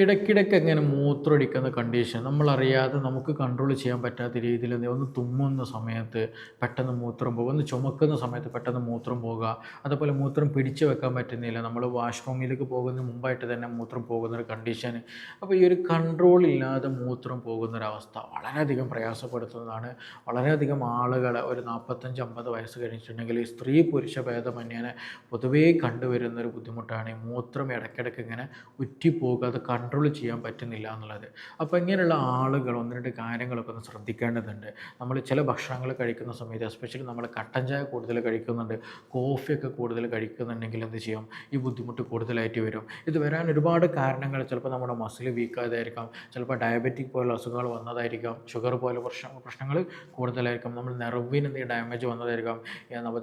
ഇടയ്ക്കിടയ്ക്ക് എങ്ങനെ മൂത്രമൊഴിക്കുന്ന കണ്ടീഷൻ നമ്മളറിയാതെ നമുക്ക് കൺട്രോൾ ചെയ്യാൻ പറ്റാത്ത രീതിയിൽ ഒന്ന് തുമ്മുന്ന സമയത്ത് പെട്ടെന്ന് മൂത്രം പോകുക, ഒന്ന് ചുമക്കുന്ന സമയത്ത് പെട്ടെന്ന് മൂത്രം പോകുക, അതുപോലെ മൂത്രം പിടിച്ചു വെക്കാൻ പറ്റുന്നില്ല, നമ്മൾ വാഷ്റൂമിലേക്ക് പോകുന്നതിന് മുമ്പായിട്ട് തന്നെ മൂത്രം പോകുന്നൊരു കണ്ടീഷൻ. അപ്പോൾ ഈ ഒരു കൺട്രോൾ ഇല്ലാതെ മൂത്രം പോകുന്നൊരവസ്ഥ വളരെയധികം പ്രയാസപ്പെടുത്തുന്നതാണ്. വളരെയധികം ആളുകൾ ഒരു 45-50 വയസ്സ് കഴിഞ്ഞിട്ടുണ്ടെങ്കിൽ ഈ സ്ത്രീ പുരുഷ ഭേദമന്യേനെ പൊതുവേ കണ്ടുവരുന്നൊരു ബുദ്ധിമുട്ടാണ് ഈ മൂത്രം ഇടയ്ക്കിടയ്ക്ക് ഇങ്ങനെ ഉറ്റിപ്പോകുക, അത് കൺട്രോൾ ചെയ്യാൻ പറ്റുന്നില്ല എന്നുള്ളത്. അപ്പോൾ ഇങ്ങനെയുള്ള ആളുകൾ ഒന്ന് രണ്ട് കാര്യങ്ങളൊക്കെ ഒന്ന് ശ്രദ്ധിക്കേണ്ടതുണ്ട്. നമ്മൾ ചില ഭക്ഷണങ്ങൾ കഴിക്കുന്ന സമയത്ത് എസ്പെഷ്യലി നമ്മൾ കട്ടൻ ചായ കൂടുതൽ കഴിക്കുന്നുണ്ട്, കോഫിയൊക്കെ കൂടുതൽ കഴിക്കുന്നുണ്ടെങ്കിൽ എന്ത് ചെയ്യും, ഈ ബുദ്ധിമുട്ട് കൂടുതലായിട്ട് വരും. ഇത് വരാൻ ഒരുപാട് കാരണങ്ങൾ, ചിലപ്പോൾ നമ്മുടെ മസിൽ വീക്കായതായിരിക്കാം, ചിലപ്പോൾ ഡയബറ്റിക് പോലുള്ള അസുഖങ്ങൾ വന്നതായിരിക്കാം, ഷുഗർ പോലെ പ്രശ്നങ്ങൾ കൂടുതലായിരിക്കാം, നമ്മൾ നെർവിന് എന്തെങ്കിലും ഡാമേജ് വന്നതായിരിക്കാം,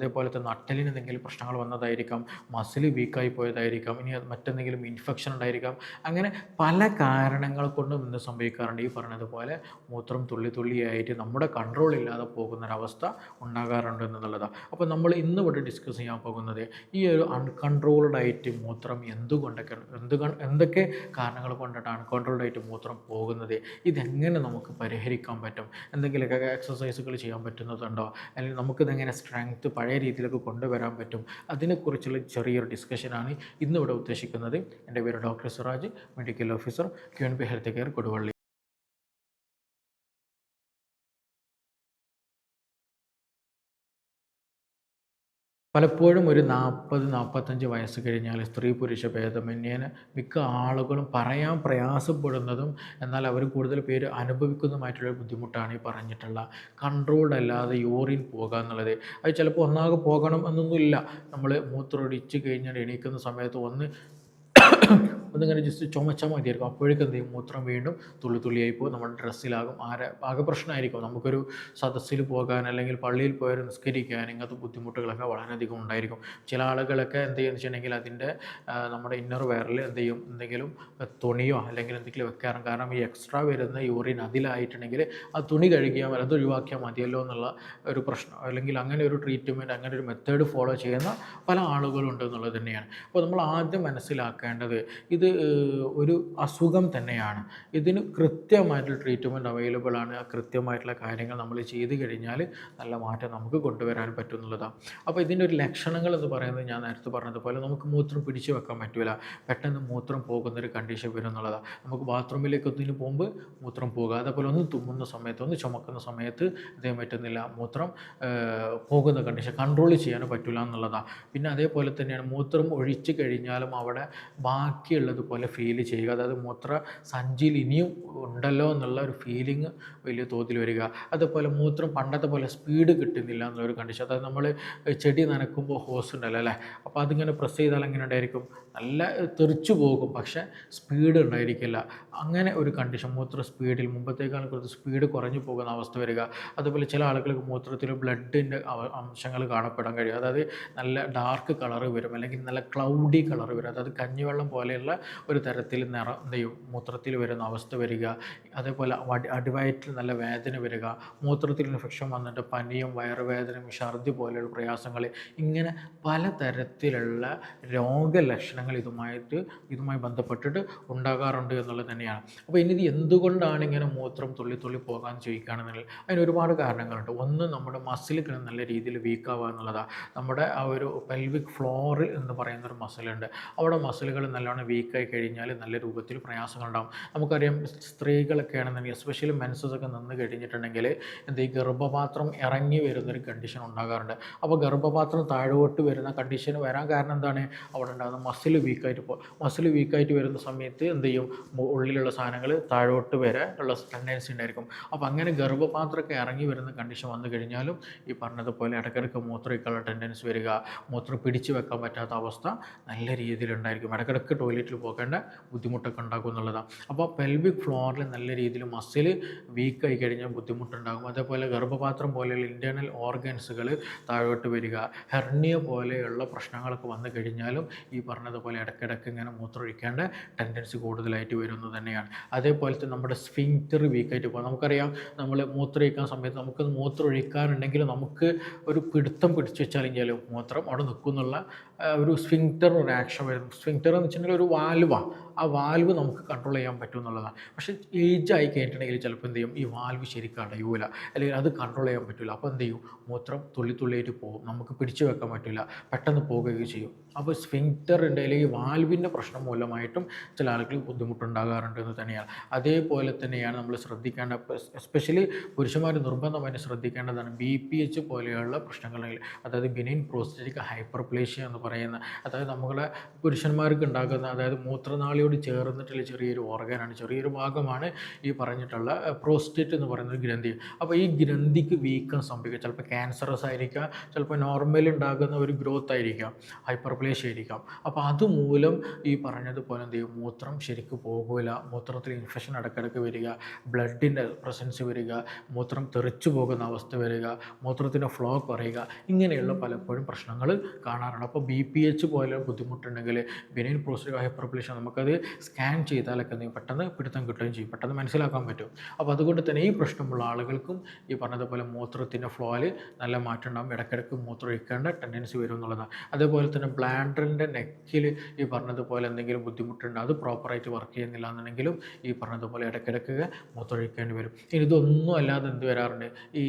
അതേപോലത്തെ നട്ടലിന് എന്തെങ്കിലും പ്രശ്നങ്ങൾ വന്നതായിരിക്കാം, മസിൽ വീക്കായി പോയതായിരിക്കാം, ഇനി മറ്റെന്തെങ്കിലും ഇൻഫെക്ഷൻ ഉണ്ടായിരിക്കാം. അങ്ങനെ പല കാരണങ്ങൾ കൊണ്ടും ഇന്ന് സംഭവിക്കാറുണ്ട്. ഈ പറഞ്ഞതുപോലെ മൂത്രം തുള്ളി തുള്ളിയായിട്ട് നമ്മുടെ കൺട്രോൾ ഇല്ലാതെ പോകുന്നൊരവസ്ഥ ഉണ്ടാകാറുണ്ട് എന്നുള്ളതാണ്. അപ്പോൾ നമ്മൾ ഇന്ന് ഇവിടെ ഡിസ്കസ് ചെയ്യാൻ പോകുന്നത് ഈ ഒരു അൺകൺട്രോൾഡ് ആയിട്ട് മൂത്രം എന്തൊക്കെ കാരണങ്ങൾ കൊണ്ടിട്ടാണ് അൺകൺട്രോൾഡ് ആയിട്ട് മൂത്രം പോകുന്നത്, ഇതെങ്ങനെ നമുക്ക് പരിഹരിക്കാൻ പറ്റും, എന്തെങ്കിലുമൊക്കെ എക്സസൈസുകൾ ചെയ്യാൻ പറ്റുന്നതുണ്ടോ, അല്ലെങ്കിൽ നമുക്കിതെങ്ങനെ സ്ട്രെങ്ത്ത് പഴയ രീതിയിലേക്ക് കൊണ്ടുവരാൻ പറ്റും, അതിനെക്കുറിച്ചുള്ള ചെറിയൊരു ഡിസ്കഷനാണ് ഇന്നിവിടെ ഉദ്ദേശിക്കുന്നത്. എൻ്റെ പേര് doctor Siraj, medical officer, QNB health care, Koduvally. പലപ്പോഴും ഒരു 40-45 വയസ്സ് കഴിഞ്ഞാൽ സ്ത്രീ പുരുഷ ഭേദമന്യേന മിക്ക ആളുകളും പറയാൻ പ്രയാസപ്പെടുന്നതും എന്നാൽ അവർ കൂടുതൽ പേര് അനുഭവിക്കുന്നതുമായിട്ടുള്ള ബുദ്ധിമുട്ടാണ് ഈ പറഞ്ഞിട്ടുള്ള കൺട്രോൾഡ് അല്ലാതെ യൂറിൻ പോകുക എന്നുള്ളത്. അത് ചിലപ്പോൾ ഒന്നാകെ പോകണം എന്നൊന്നുമില്ല. നമ്മൾ മൂത്രമൊഴിച്ച് കഴിഞ്ഞാൽ എണീക്കുന്ന സമയത്ത് ഒന്നിങ്ങനെ ജസ്റ്റ് ചുമച്ചാൽ മതിയായിരിക്കും, അപ്പോഴേക്കും എന്ത് ചെയ്യും, മൂത്രം വീണ്ടും തുള്ളിയായി പോകും, നമ്മുടെ ഡ്രസ്സിലാകും, ആകെ പ്രശ്നമായിരിക്കും. നമുക്കൊരു സദസ്സിൽ പോകാൻ അല്ലെങ്കിൽ പള്ളിയിൽ പോയാൽ നിസ്കരിക്കാൻ ഇങ്ങനത്തെ ബുദ്ധിമുട്ടുകളൊക്കെ വളരെയധികം ഉണ്ടായിരിക്കും. ചില ആളുകളൊക്കെ എന്ത് ചെയ്യുമെന്ന് വെച്ചിട്ടുണ്ടെങ്കിൽ അതിൻ്റെ നമ്മുടെ ഇന്നർ വെയറിൽ എന്ത് ചെയ്യും, എന്തെങ്കിലും തുണിയോ അല്ലെങ്കിൽ എന്തെങ്കിലും വെക്കാറുണ്ട്. കാരണം ഈ എക്സ്ട്രാ വരുന്ന യൂറിൻ അതിലായിട്ടുണ്ടെങ്കിൽ ആ തുണി കഴുകിയാൽ അത് ഒഴിവാക്കിയാൽ മതിയല്ലോ എന്നുള്ള ഒരു പ്രശ്നം, അല്ലെങ്കിൽ അങ്ങനെ ഒരു ട്രീറ്റ്മെൻറ്റ്, അങ്ങനെ ഒരു മെത്തേഡ് ഫോളോ ചെയ്യുന്ന പല ആളുകളുണ്ട് എന്നുള്ളത് തന്നെയാണ്. അപ്പോൾ നമ്മൾ ആദ്യം മനസ്സിലാക്കേണ്ടത് ഇത് ഒരു അസുഖം തന്നെയാണ്. ഇതിന് കൃത്യമായിട്ടുള്ള ട്രീറ്റ്മെൻറ്റ് അവൈലബിൾ ആണ്. ആ കൃത്യമായിട്ടുള്ള കാര്യങ്ങൾ നമ്മൾ ചെയ്ത് കഴിഞ്ഞാൽ നല്ല മാറ്റം നമുക്ക് കൊണ്ടുവരാൻ പറ്റും എന്നുള്ളതാണ്. അപ്പോൾ ഇതിൻ്റെ ഒരു ലക്ഷണങ്ങൾ എന്ന് പറയുന്നത് ഞാൻ നേരത്തെ പറഞ്ഞതുപോലെ നമുക്ക് മൂത്രം പിടിച്ചു വെക്കാൻ പറ്റില്ല, പെട്ടെന്ന് മൂത്രം പോകുന്നൊരു കണ്ടീഷൻ വരും എന്നുള്ളതാണ്. നമുക്ക് ബാത്റൂമിലേക്ക് ഒന്നിന് പോകുമ്പോൾ മൂത്രം പോകുക, അതേപോലെ ഒന്ന് തുമ്മുന്ന സമയത്ത് ഒന്ന് ചുമക്കുന്ന സമയത്ത് ഇതേ പറ്റുന്നില്ല, മൂത്രം പോകുന്ന കണ്ടീഷൻ കൺട്രോൾ ചെയ്യാൻ പറ്റില്ല എന്നുള്ളതാണ്. പിന്നെ അതേപോലെ തന്നെയാണ് മൂത്രം ഒഴിച്ച് കഴിഞ്ഞാലും അവിടെ ബാക്കിയുള്ളതുപോലെ ഫീൽ ചെയ്യുക, അതായത് മൂത്ര സഞ്ചിയിൽ ഇനിയും ഉണ്ടല്ലോ എന്നുള്ള ഒരു ഫീലിംഗ് വലിയ തോതിൽ വരിക. അതുപോലെ മൂത്രം പണ്ടത്തെ പോലെ സ്പീഡ് കിട്ടുന്നില്ല എന്നുള്ളൊരു കണ്ടീഷൻ. അതായത് നമ്മൾ ചെടി നനയ്ക്കുമ്പോൾ ഹോസ് ഉണ്ടല്ലോ അല്ലേ, അപ്പോൾ അതിങ്ങനെ പ്രസ് ചെയ്താൽ എങ്ങനെ ഉണ്ടായിരിക്കും, നല്ല തെറിച്ചു പോകും, പക്ഷേ സ്പീഡ് ഉണ്ടായിരിക്കില്ല. അങ്ങനെ ഒരു കണ്ടീഷൻ, മൂത്ര സ്പീഡിൽ മുമ്പത്തേക്കാൾ കുറച്ച് സ്പീഡ് കുറഞ്ഞു പോകുന്ന അവസ്ഥ വരിക. അതുപോലെ ചില ആളുകൾക്ക് മൂത്രത്തിൽ ബ്ലഡിൻ്റെ അംശങ്ങൾ കാണപ്പെടാൻ കഴിയും, അതായത് നല്ല ഡാർക്ക് കളറ് വരും, അല്ലെങ്കിൽ നല്ല ക്ലൗഡി കളറ് വരും, അതായത് കഞ്ഞിവെള്ളം പോലെയുള്ള ഒരു തരത്തിൽ മൂത്രത്തിൽ വരുന്ന അവസ്ഥ വരിക. അതേപോലെ അടിവയറ്റിൽ നല്ല വേദന വരിക, മൂത്രത്തിൽ ഇൻഫെക്ഷൻ വന്നിട്ട് പനിയും വയറുവേദനയും ഛർദി പോലെയുള്ള പ്രയാസങ്ങൾ, ഇങ്ങനെ പലതരത്തിലുള്ള രോഗലക്ഷണങ്ങൾ ഇതുമായി ബന്ധപ്പെട്ടിട്ട് ഉണ്ടാകാറുണ്ട് എന്നുള്ളത് തന്നെയാണ്. അപ്പോൾ ഇനി ഇത് എന്തുകൊണ്ടാണ് ഇങ്ങനെ മൂത്രം തുള്ളി പോകാൻ ചോദിക്കുകയാണെന്നുണ്ടെങ്കിൽ അതിന് ഒരുപാട് കാരണങ്ങളുണ്ട്. ഒന്ന്, നമ്മുടെ മസിലുകൾ നല്ല രീതിയിൽ വീക്കാവുക എന്നുള്ളതാണ്. നമ്മുടെ ആ ഒരു പെൽവിക് ഫ്ലോറിൽ എന്ന് പറയുന്നൊരു മസിലുണ്ട്, അവിടെ മസിലുകൾ നല്ലോണം വീക്കായി കഴിഞ്ഞാൽ നല്ല രൂപത്തിൽ പ്രയാസങ്ങളുണ്ടാകും. നമുക്കറിയാം, സ്ത്രീകളൊക്കെ ആണെന്നുണ്ടെങ്കിൽ എസ്പെഷ്യലി മെൻസസ് ഒക്കെ നിന്ന് കഴിഞ്ഞിട്ടുണ്ടെങ്കിൽ ഈ ഗർഭപാത്രം ഇറങ്ങി വരുന്നൊരു കണ്ടീഷൻ ഉണ്ടാകാറുണ്ട്. അപ്പോൾ ഗർഭപാത്രം താഴോട്ട് വരുന്ന കണ്ടീഷൻ വരാൻ കാരണം എന്താണ്, അവിടെ ഉണ്ടാകുന്ന മസിൽ വീക്കായിട്ട് വരുന്ന സമയത്ത് എന്ത് ചെയ്യും, ഉള്ളിലുള്ള സാധനങ്ങൾ താഴോട്ട് വരെ ഉള്ള ടെൻഡൻസി ഉണ്ടായിരിക്കും. അപ്പോൾ അങ്ങനെ ഗർഭപാത്രമൊക്കെ ഇറങ്ങി വരുന്ന കണ്ടീഷൻ വന്നു കഴിഞ്ഞാലും ഈ പറഞ്ഞതുപോലെ ഇടയ്ക്കിടയ്ക്ക് മൂത്രമൊഴിക്കാനുള്ള ടെൻഡൻസി വരിക, മൂത്രം പിടിച്ചു വെക്കാൻ പറ്റാത്ത അവസ്ഥ നല്ല രീതിയിലുണ്ടായിരിക്കും, ഇടയ്ക്കിടയ്ക്ക് ടോയ്ലറ്റിൽ പോകേണ്ട ബുദ്ധിമുട്ടൊക്കെ ഉണ്ടാകും എന്നുള്ളതാണ്. അപ്പോൾ പെൽവിക് ഫ്ലോറിൽ നല്ല രീതിയിൽ മസിൽ വീക്കായി കഴിഞ്ഞാൽ ബുദ്ധിമുട്ടുണ്ടാകും. അതേപോലെ ഗർഭപാത്രം പോലെയുള്ള ഇൻറ്റേർണൽ ഓർഗൻസുകൾ താഴോട്ട് വരിക, ഹെർണിയ പോലെയുള്ള പ്രശ്നങ്ങളൊക്കെ വന്നു കഴിഞ്ഞാലും ഈ പറഞ്ഞതുപോലെ ഇടയ്ക്കിടയ്ക്ക് ഇങ്ങനെ മൂത്രമൊഴിക്കേണ്ട ടെൻഡൻസി കൂടുതലായിട്ട് വരുന്നത് തന്നെയാണ്. അതേപോലെ തന്നെ നമ്മുടെ സ്ഫിങ്ക്റ്റർ വീക്കായിട്ട് പോകും. നമുക്കറിയാം, നമ്മൾ മൂത്രമൊഴിക്കാൻ സമയത്ത് നമുക്കത് മൂത്രമൊഴിക്കാനുണ്ടെങ്കിൽ നമുക്ക് ഒരു പിടുത്തം പിടിച്ചു വെച്ചാലെങ്കിലും മൂത്രം അവിടെ നിൽക്കുന്നുള്ള ഒരു സ്ഫിങ്ക്റ്റർ ഒരു ആക്ഷൻ വരും. സ്ഫിങ്ക്റ്റർ എന്ന് വെച്ചിട്ടുണ്ടെങ്കിൽ ഒരു വാൽവാണ്, ആ വാൽവ് നമുക്ക് കൺട്രോൾ ചെയ്യാൻ പറ്റും എന്നുള്ളതാണ്. പക്ഷേ ഏജ് ആയി കഴിഞ്ഞിട്ടുണ്ടെങ്കിൽ ചിലപ്പോൾ എന്ത് ചെയ്യും, ഈ വാൽവ് ശരിക്കും അടയൂല, അല്ലെങ്കിൽ അത് കൺട്രോൾ ചെയ്യാൻ പറ്റില്ല. അപ്പോൾ എന്ത് ചെയ്യും, മൂത്രം തുള്ളിയായിട്ട് പോകും, നമുക്ക് പിടിച്ചു വെക്കാൻ പറ്റില്ല, പെട്ടെന്ന് പോകുകയും ചെയ്യും. അപ്പോൾ സ്ഫിങ്ക്റ്ററിൻ്റെ അല്ലെങ്കിൽ ഈ വാൽവിൻ്റെ പ്രശ്നം മൂലമായിട്ടും ചില ആളുകൾ ബുദ്ധിമുട്ടുണ്ടാകാറുണ്ട് എന്ന് തന്നെയാണ്. അതേപോലെ തന്നെയാണ് നമ്മൾ ശ്രദ്ധിക്കേണ്ട, എസ്പെഷ്യലി പുരുഷന്മാർ നിർബന്ധമായിട്ട് ശ്രദ്ധിക്കേണ്ടതാണ് BPH പോലെയുള്ള പ്രശ്നങ്ങളുണ്ടെങ്കിൽ, അതായത് ബിനൈൻ പ്രോസ്റ്റേറ്റിക് ഹൈപ്പർപ്ലേഷ്യ എന്ന് പറയുന്ന, അതായത് നമ്മുടെ പുരുഷന്മാർക്ക് ഉണ്ടാകുന്ന, അതായത് മൂത്രനാളിയോട് ചേർന്നിട്ടുള്ള ചെറിയൊരു ഓർഗനാണ്, ചെറിയൊരു ഭാഗമാണ് ഈ പറഞ്ഞിട്ടുള്ള പ്രോസ്റ്റേറ്റ് എന്ന് പറയുന്ന ഒരു ഗ്രന്ഥി. അപ്പോൾ ഈ ഗ്രന്ഥിക്ക് വീക്കം സംഭവിക്കുക, ചിലപ്പോൾ ക്യാൻസറസ് ആയിരിക്കാം, ചിലപ്പോൾ നോർമൽ ഉണ്ടാകുന്ന ഒരു ഗ്രോത്ത് ആയിരിക്കാം, ഹൈപ്പർപ്ലേഷ്യ ആയിരിക്കാം. അപ്പോൾ അതുമൂലം ഈ പറഞ്ഞതുപോലെ എന്ത് ചെയ്യും, മൂത്രം ശരിക്കും പോകില്ല, മൂത്രത്തിൽ ഇൻഫെക്ഷൻ ഇടയ്ക്കിടയ്ക്ക് വരിക, ബ്ലഡിൻ്റെ പ്രസൻസ് വരിക, മൂത്രം തെറിച്ചു പോകുന്ന അവസ്ഥ വരിക, മൂത്രത്തിൻ്റെ ഫ്ലോ കുറയുക, ഇങ്ങനെയുള്ള പലപ്പോഴും പ്രശ്നങ്ങൾ കാണാറുണ്ട്. അപ്പോൾ BPH പോലെ ബുദ്ധിമുട്ടുണ്ടെങ്കിൽ, ബിനൈൻ പ്രോസ്റ്റേറ്റിക് ഹൈപ്പർപ്ലേഷ്യ, നമുക്കത് സ്കാൻ ചെയ്താലൊക്കെ എന്തെങ്കിലും പെട്ടെന്ന് പിടുത്തം കിട്ടുകയും ചെയ്യും, പെട്ടെന്ന് മനസ്സിലാക്കാൻ പറ്റും. അപ്പോൾ അതുകൊണ്ട് തന്നെ ഈ പ്രശ്നമുള്ള ആളുകൾക്കും ഈ പറഞ്ഞതുപോലെ മൂത്രത്തിൻ്റെ ഫ്ലോയിൽ നല്ല മാറ്റം ഉണ്ടാകും, ഇടയ്ക്കിടയ്ക്ക് മൂത്രം ഒഴിക്കേണ്ട ടെൻഡൻസി വരും എന്നുള്ളതാണ്. അതേപോലെ തന്നെ ബ്ലാഡറിൻ്റെ നെക്കിൽ ഈ പറഞ്ഞതുപോലെ എന്തെങ്കിലും ബുദ്ധിമുട്ടുണ്ട്, അത് പ്രോപ്പറായിട്ട് വർക്ക് ചെയ്യുന്നില്ല എന്നുണ്ടെങ്കിലും ഈ പറഞ്ഞതുപോലെ ഇടയ്ക്കിടയ്ക്ക് മൂത്രമൊഴിക്കേണ്ടി വരും. ഇനി ഇതൊന്നും അല്ലാതെ എന്ത് വരാറുണ്ട്, ഈ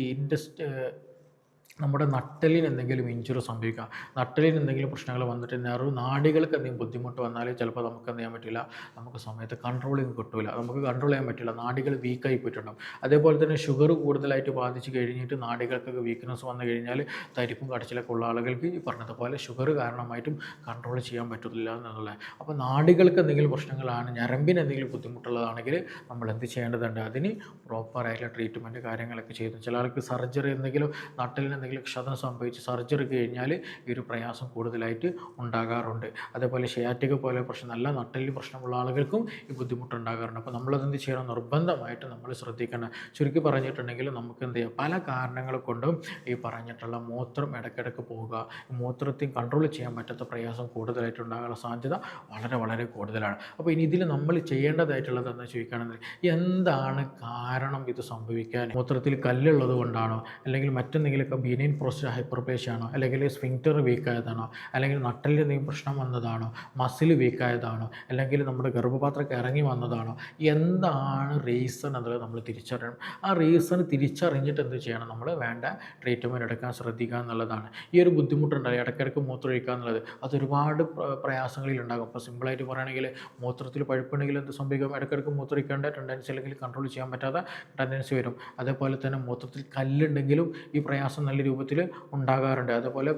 നമ്മുടെ നട്ടലിന് എന്തെങ്കിലും ഇഞ്ചുറി സംഭവിക്കാം, നട്ടലിന് എന്തെങ്കിലും പ്രശ്നങ്ങൾ വന്നിട്ട് നാടികൾക്ക് എന്തെങ്കിലും ബുദ്ധിമുട്ട് വന്നാൽ ചിലപ്പോൾ നമുക്ക് എന്ത് ചെയ്യാൻ പറ്റില്ല, നമുക്ക് സമയത്ത് കൺട്രോളിങ് കിട്ടില്ല, നമുക്ക് കൺട്രോൾ ചെയ്യാൻ പറ്റില്ല, നാടികൾ വീക്കായി പോയിട്ടുണ്ടാകും. അതേപോലെ തന്നെ ഷുഗർ കൂടുതലായിട്ട് ബാധിച്ച് കഴിഞ്ഞിട്ട് നാടികൾക്കൊക്കെ വീക്ക്നെസ് വന്നു കഴിഞ്ഞാൽ തരിപ്പും കടച്ചിലൊക്കെ ഉള്ള ആളുകൾക്ക് ഈ പറഞ്ഞതുപോലെ ഷുഗർ കാരണമായിട്ടും കൺട്രോൾ ചെയ്യാൻ പറ്റില്ല എന്നുള്ളത്. അപ്പോൾ നാടികൾക്ക് എന്തെങ്കിലും പ്രശ്നങ്ങളാണ്, ഞരമ്പിന് എന്തെങ്കിലും ബുദ്ധിമുട്ടുള്ളതാണെങ്കിൽ നമ്മൾ എന്ത് ചെയ്യേണ്ടതുണ്ട്, അതിന് പ്രോപ്പറായിട്ടുള്ള ട്രീറ്റ്മെൻറ്റ് കാര്യങ്ങളൊക്കെ ചെയ്തു. ചില ആൾക്ക് സർജറി, എന്തെങ്കിലും നട്ടലിന് എന്തെങ്കിലും ക്ഷതം സംഭവിച്ച് സർജറി കഴിഞ്ഞാൽ ഈ ഒരു പ്രയാസം കൂടുതലായിട്ട് ഉണ്ടാകാറുണ്ട്. അതേപോലെ ഷിയാറ്റിക പോലെ പ്രശ്നം, നല്ല നട്ടലിൽ പ്രശ്നമുള്ള ആളുകൾക്കും ഈ ബുദ്ധിമുട്ടുണ്ടാകാറുണ്ട്. അപ്പോൾ നമ്മളതെന്ത് ചെയ്യണം, നിർബന്ധമായിട്ട് നമ്മൾ ശ്രദ്ധിക്കണം. ചുരുക്കി പറഞ്ഞിട്ടുണ്ടെങ്കിൽ നമുക്ക് എന്ത് ചെയ്യാം, പല കാരണങ്ങൾ കൊണ്ടും ഈ പറഞ്ഞിട്ടുള്ള മൂത്രം ഇടയ്ക്കിടയ്ക്ക് പോവുക, മൂത്രത്തിൽ കൺട്രോൾ ചെയ്യാൻ പറ്റാത്ത പ്രയാസം കൂടുതലായിട്ട് ഉണ്ടാകാനുള്ള സാധ്യത വളരെ വളരെ കൂടുതലാണ്. അപ്പോൾ ഇനി ഇതിൽ നമ്മൾ ചെയ്യേണ്ടതായിട്ടുള്ളത് എന്താ ചോദിക്കുകയാണെങ്കിൽ, എന്താണ് കാരണം ഇത് സംഭവിക്കാൻ? മൂത്രത്തിൽ കല്ലുള്ളത് കൊണ്ടാണോ, അല്ലെങ്കിൽ മറ്റെന്തെങ്കിലുമൊക്കെ ബിനൈൻ പ്രോസ്റ്റേറ്റ് ഹൈപ്പർപ്ലേഷ്യ ആണോ, അല്ലെങ്കിൽ സ്ഫിങ്ക്റ്റർ വീക്കായതാണോ, അല്ലെങ്കിൽ നട്ടലിൽ എന്തെങ്കിലും പ്രശ്നം വന്നതാണോ, മസിൽ വീക്കായതാണോ, അല്ലെങ്കിൽ നമ്മുടെ ഗർഭപാത്രമൊക്കെ ഇറങ്ങി വന്നതാണോ, എന്താണ് റീസൺ എന്നുള്ളത് നമ്മൾ തിരിച്ചറിയണം. ആ റീസൺ തിരിച്ചറിഞ്ഞിട്ട് എന്ത് ചെയ്യണം, നമ്മൾ വേണ്ട ട്രീറ്റ്മെൻറ്റ് എടുക്കാൻ ശ്രദ്ധിക്കുക എന്നുള്ളതാണ്. ഈ ഒരു ബുദ്ധിമുട്ടുണ്ടായി ഇടയ്ക്കിടയ്ക്ക് മൂത്രമൊഴിക്കുക എന്നുള്ളത്, അതൊരുപാട് പ്രയാസങ്ങളിൽ ഉണ്ടാകും. ഇപ്പോൾ സിമ്പിളായിട്ട് പറയുകയാണെങ്കിൽ, മൂത്രത്തിൽ പഴുപ്പുണ്ടെങ്കിൽ എന്ത് സംഭവിക്കും, ഇടയ്ക്കിടയ്ക്ക് മൂത്രമൊഴിക്കേണ്ട ടെൻഡൻസി അല്ലെങ്കിൽ കൺട്രോൾ ചെയ്യാൻ പറ്റാത്ത ടെൻഡൻസി വരും. അതേപോലെ തന്നെ മൂത്രത്തിൽ കല്ലുണ്ടെങ്കിലും ഈ പ്രയാസം നല്ല രൂപത്തിൽ ഉണ്ടാകാറുണ്ട്. അതുപോലെ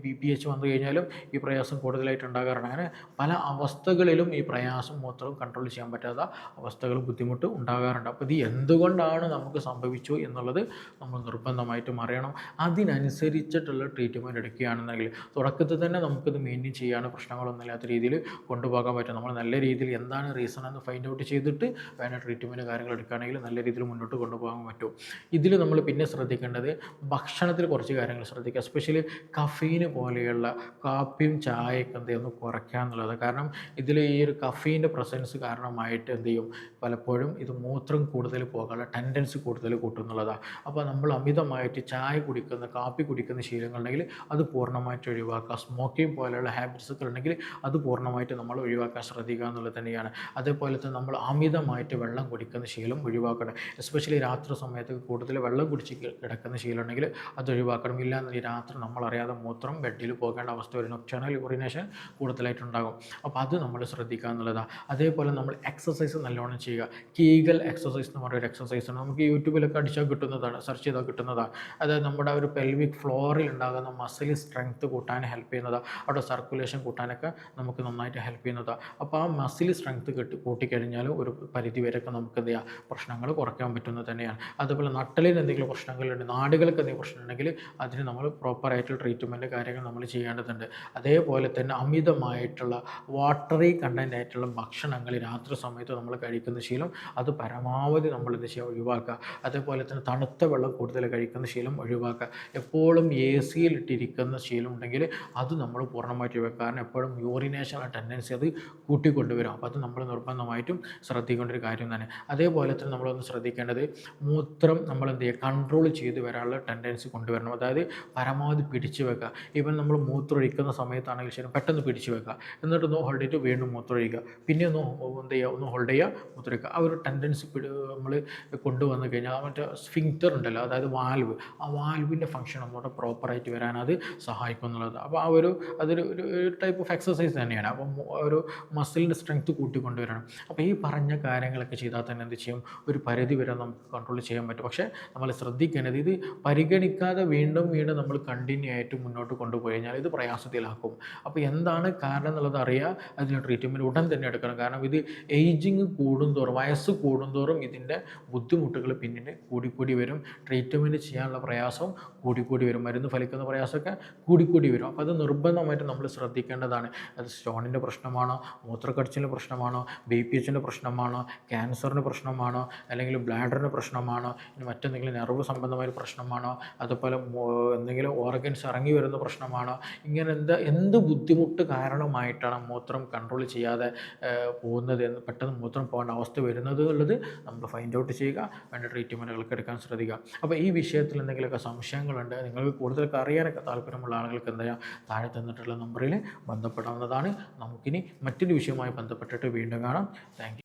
BPH വന്നു കഴിഞ്ഞാലും ഈ പ്രയാസം കൂടുതലായിട്ട് ഉണ്ടാകാറുണ്ട്. അങ്ങനെ പല അവസ്ഥകളിലും ഈ പ്രയാസം മൂത്രം കൺട്രോൾ ചെയ്യാൻ പറ്റാത്ത അവസ്ഥകൾ, ബുദ്ധിമുട്ട് ഉണ്ടാകാറുണ്ട്. അപ്പോൾ ഇത് എന്തുകൊണ്ടാണ് നമുക്ക് സംഭവിച്ചു എന്നുള്ളത് നമ്മൾ നിർബന്ധമായിട്ടും അറിയണം. അതിനനുസരിച്ചിട്ടുള്ള ട്രീറ്റ്മെൻറ്റ് എടുക്കുകയാണെന്നെങ്കിൽ തുടക്കത്തിൽ തന്നെ നമുക്കിത് മെയിൻറ്റെയിൻ ചെയ്യാൻ പ്രശ്നങ്ങളൊന്നും ഇല്ലാത്ത രീതിയിൽ കൊണ്ടുപോകാൻ പറ്റും. നമ്മൾ നല്ല രീതിയിൽ എന്താണ് റീസൺ എന്ന് ഫൈൻഡ് ഔട്ട് ചെയ്തിട്ട് വേണ്ട ട്രീറ്റ്മെൻറ്റ് കാര്യങ്ങൾ എടുക്കുകയാണെങ്കിൽ നല്ല രീതിയിൽ മുന്നോട്ട് കൊണ്ടുപോകാൻ പറ്റും. ഇതിൽ നമ്മൾ പിന്നെ ശ്രദ്ധിക്കേണ്ടത്, ഭക്ഷണത്തിൽ കുറച്ച് കാര്യങ്ങൾ ശ്രദ്ധിക്കുക. എസ്പെഷ്യലി കഫീന് പോലെയുള്ള കാപ്പിയും ചായയൊക്കെ എന്ത് ചെയ്യുന്നു, കുറയ്ക്കുക എന്നുള്ളത്. കാരണം ഇതിൽ ഈ ഒരു കഫീൻ്റെ പ്രസൻസ് കാരണമായിട്ട് എന്ത് ചെയ്യും, പലപ്പോഴും ഇത് മൂത്രം കൂടുതൽ പോകാനുള്ള ടെൻഡൻസി കൂടുതൽ കൂട്ടുന്നുള്ളതാണ്. അപ്പോൾ നമ്മൾ അമിതമായിട്ട് ചായ കുടിക്കുന്ന, കാപ്പി കുടിക്കുന്ന ശീലങ്ങളുണ്ടെങ്കിൽ അത് പൂർണ്ണമായിട്ട് ഒഴിവാക്കുക. സ്മോക്കിംഗ് പോലെയുള്ള ഹാബിറ്റ്സ് ഒക്കെ ഉണ്ടെങ്കിൽ അത് പൂർണ്ണമായിട്ട് നമ്മൾ ഒഴിവാക്കാൻ ശ്രദ്ധിക്കുക എന്നുള്ളത് തന്നെയാണ്. അതേപോലെ തന്നെ നമ്മൾ അമിതമായിട്ട് വെള്ളം കുടിക്കുന്ന ശീലം ഒഴിവാക്കണം. എസ്പെഷ്യലി രാത്രി സമയത്ത് കൂടുതൽ വെള്ളം കുടിച്ച് കിടക്കുന്ന ശീലം ഉണ്ടെങ്കിൽ അത് ഒഴിവാക്കണം. ഇല്ലാന്ന് ഈ രാത്രി നമ്മളറിയാതെ മൂത്രം ബെഡിൽ പോകേണ്ട അവസ്ഥ വരും, നൊക്ടേണൽ യൂറിനേഷൻ കൂടുതലായിട്ടുണ്ടാകും. അപ്പോൾ അത് നമ്മൾ ശ്രദ്ധിക്കുക എന്നുള്ളതാണ്. അതേപോലെ നമ്മൾ എക്സസൈസ് നല്ലോണം ചെയ്യുക. കീഗൽ എക്സസൈസ് എന്ന് പറയുന്ന ഒരു എക്സസൈസാണ്, നമുക്ക് യൂട്യൂബിലൊക്കെ അടിച്ചാൽ കിട്ടുന്നതാണ്, സെർച്ച് ചെയ്താൽ കിട്ടുന്നതാണ്. അതായത് നമ്മുടെ ഒരു പെൽവിക് ഫ്ലോറിൽ ഉണ്ടാകുന്ന മസിൽ സ്ട്രെങ്ത് കൂട്ടാൻ ഹെൽപ്പ് ചെയ്യുന്നതാണ്, അവിടെ സർക്കുലേഷൻ കൂട്ടാനൊക്കെ നമുക്ക് നന്നായിട്ട് ഹെൽപ്പ് ചെയ്യുന്നതാണ്. അപ്പോൾ ആ മസിൽ സ്ട്രെങ്ത് കൂട്ടിക്കഴിഞ്ഞാൽ ഒരു പരിധി വരെയൊക്കെ നമുക്ക് എന്ത് ചെയ്യാം, പ്രശ്നങ്ങൾ കുറയ്ക്കാൻ പറ്റുന്നത് തന്നെയാണ്. അതുപോലെ നട്ടലിന് എന്തെങ്കിലും പ്രശ്നങ്ങളുണ്ട്, നാടുകൾക്ക് എന്തെങ്കിലും പ്രശ്നമുണ്ടെങ്കിൽ അതിന് നമ്മൾ പ്രോപ്പറായിട്ടുള്ള ട്രീറ്റ്മെൻറ്റ് കാര്യങ്ങൾ നമ്മൾ ചെയ്യേണ്ടതുണ്ട്. അതേപോലെ തന്നെ അമിതമായിട്ടുള്ള വാട്ടറി കണ്ടൻ്റ് ആയിട്ടുള്ള ഭക്ഷണങ്ങൾ രാത്രി സമയത്ത് നമ്മൾ കഴിക്കുന്ന ശീലം അത് പരമാവധി നമ്മൾ എന്ത് ചെയ്യുക, ഒഴിവാക്കുക. അതേപോലെ തന്നെ തണുത്ത വെള്ളം കൂടുതൽ കഴിക്കുന്ന ശീലം ഒഴിവാക്കുക. എപ്പോഴും AC യിലിട്ടിരിക്കുന്ന ശീലം ഉണ്ടെങ്കിൽ അത് നമ്മൾ പൂർണ്ണമായിട്ട് ഒഴിവാക്കുക. കാരണം എപ്പോഴും യൂറിനേഷൻ ടെൻഡൻസി അത് കൂട്ടിക്കൊണ്ടുവരും. അപ്പോൾ അത് നമ്മൾ നിർബന്ധമായിട്ടും ശ്രദ്ധിക്കേണ്ട ഒരു കാര്യം തന്നെ. അതേപോലെ തന്നെ നമ്മളൊന്ന് ശ്രദ്ധിക്കേണ്ടത്, മൂത്രം നമ്മൾ എന്ത് ചെയ്യുക, കൺട്രോൾ ചെയ്ത് വരാനുള്ള ടെൻഡൻസി കൊണ്ടുവരിക കൊണ്ടുവരണം. അതായത് പരമാവധി പിടിച്ചു വെക്കുക. ഈവൻ നമ്മൾ മൂത്രമൊഴിക്കുന്ന സമയത്താണെങ്കിൽ ശരി പെട്ടെന്ന് പിടിച്ചു വെക്കുക, എന്നിട്ടൊന്ന് ഹോൾഡ് ചെയ്തിട്ട് വീണ്ടും മൂത്രമൊഴിക്കുക, പിന്നെ ഒന്ന് എന്ത് ചെയ്യുക, ഒന്ന് ഹോൾഡ് ചെയ്യുക, മൂത്രമൊഴിക്കുക. ആ ഒരു ടെൻഡൻസി നമ്മൾ കൊണ്ടുവന്ന് കഴിഞ്ഞാൽ മറ്റേ സ്ഫിങ്ക്റ്റർ ഉണ്ടല്ലോ, അതായത് വാൽവ്, ആ വാൽവിൻ്റെ ഫംഗ്ഷൻ ഒന്നുകൂടെ പ്രോപ്പറായിട്ട് വരാൻ അത് സഹായിക്കും എന്നുള്ളത്. അപ്പോൾ അതൊരു ടൈപ്പ് ഓഫ് എക്സസൈസ് തന്നെയാണ്. അപ്പം ഒരു മസിലിൻ്റെ സ്ട്രെങ്ത് കൂട്ടിക്കൊണ്ടുവരണം. അപ്പോൾ ഈ പറഞ്ഞ കാര്യങ്ങളൊക്കെ ചെയ്താൽ തന്നെ എന്ത് ചെയ്യും, ഒരു പരിധി വരെ നമുക്ക് കൺട്രോൾ ചെയ്യാൻ പറ്റും. പക്ഷേ നമ്മൾ ശ്രദ്ധിക്കേണ്ടത്, ഇത് പരിഗണിക്കാതെ വീണ്ടും വീണ്ടും നമ്മൾ കണ്ടിന്യൂ ആയിട്ട് മുന്നോട്ട് കൊണ്ടുപോയി കഴിഞ്ഞാൽ ഇത് പ്രയാസത്തിലാക്കും. അപ്പോൾ എന്താണ് കാരണം എന്നുള്ളത് അറിയുക, അതിന് ട്രീറ്റ്മെൻറ്റ് ഉടൻ തന്നെ എടുക്കണം. കാരണം ഇത് ഏജിങ് കൂടുന്തോറും, വയസ്സ് കൂടുന്തോറും ഇതിൻ്റെ ബുദ്ധിമുട്ടുകൾ പിന്നീട് കൂടിക്കൂടി വരും. ട്രീറ്റ്മെൻറ്റ് ചെയ്യാനുള്ള പ്രയാസം കൂടിക്കൂടി വരും, മരുന്ന് ഫലിക്കുന്ന പ്രയാസമൊക്കെ കൂടിക്കൂടി വരും. അപ്പോൾ അത് നിർബന്ധമായിട്ട് നമ്മൾ ശ്രദ്ധിക്കേണ്ടതാണ്. അത് സ്റ്റോണിൻ്റെ പ്രശ്നമാണോ, മൂത്രക്കടച്ചിലിൻ്റെ പ്രശ്നമാണോ, BPHൻ്റെ പ്രശ്നമാണോ, ക്യാൻസറിൻ്റെ പ്രശ്നമാണോ, അല്ലെങ്കിൽ ബ്ലാഡറിൻ്റെ പ്രശ്നമാണോ, ഇനി മറ്റെന്തെങ്കിലും നെർവ് സംബന്ധമായ പ്രശ്നമാണോ, അതുപോലെ എന്തെങ്കിലും ഓർഗൻസ് ഇറങ്ങി വരുന്ന പ്രശ്നമാണോ, ഇങ്ങനെ എന്ത് ബുദ്ധിമുട്ട് കാരണമായിട്ടാണ് മൂത്രം കൺട്രോൾ ചെയ്യാതെ പോകുന്നത്, പെട്ടെന്ന് മൂത്രം പോകേണ്ട അവസ്ഥ വരുന്നത് എന്നുള്ളത് നമ്മൾ ഫൈൻഡ് ഔട്ട് ചെയ്യുക, വേണ്ട ട്രീറ്റ്മെൻറ്റുകൾക്ക് എടുക്കാൻ ശ്രദ്ധിക്കുക. അപ്പോൾ ഈ വിഷയത്തിൽ എന്തെങ്കിലുമൊക്കെ സംശയങ്ങളുണ്ട്, നിങ്ങൾക്ക് കൂടുതലൊക്കെ അറിയാനൊക്കെ താല്പര്യമുള്ള ആളുകൾക്ക് എന്താ ചെയ്യുക, താഴെ തന്നിട്ടുള്ള നമ്പറിൽ ബന്ധപ്പെടാവുന്നതാണ്. നമുക്കിനി മറ്റൊരു വിഷയവുമായി ബന്ധപ്പെട്ടിട്ട് വീണ്ടും കാണാം. Thank you.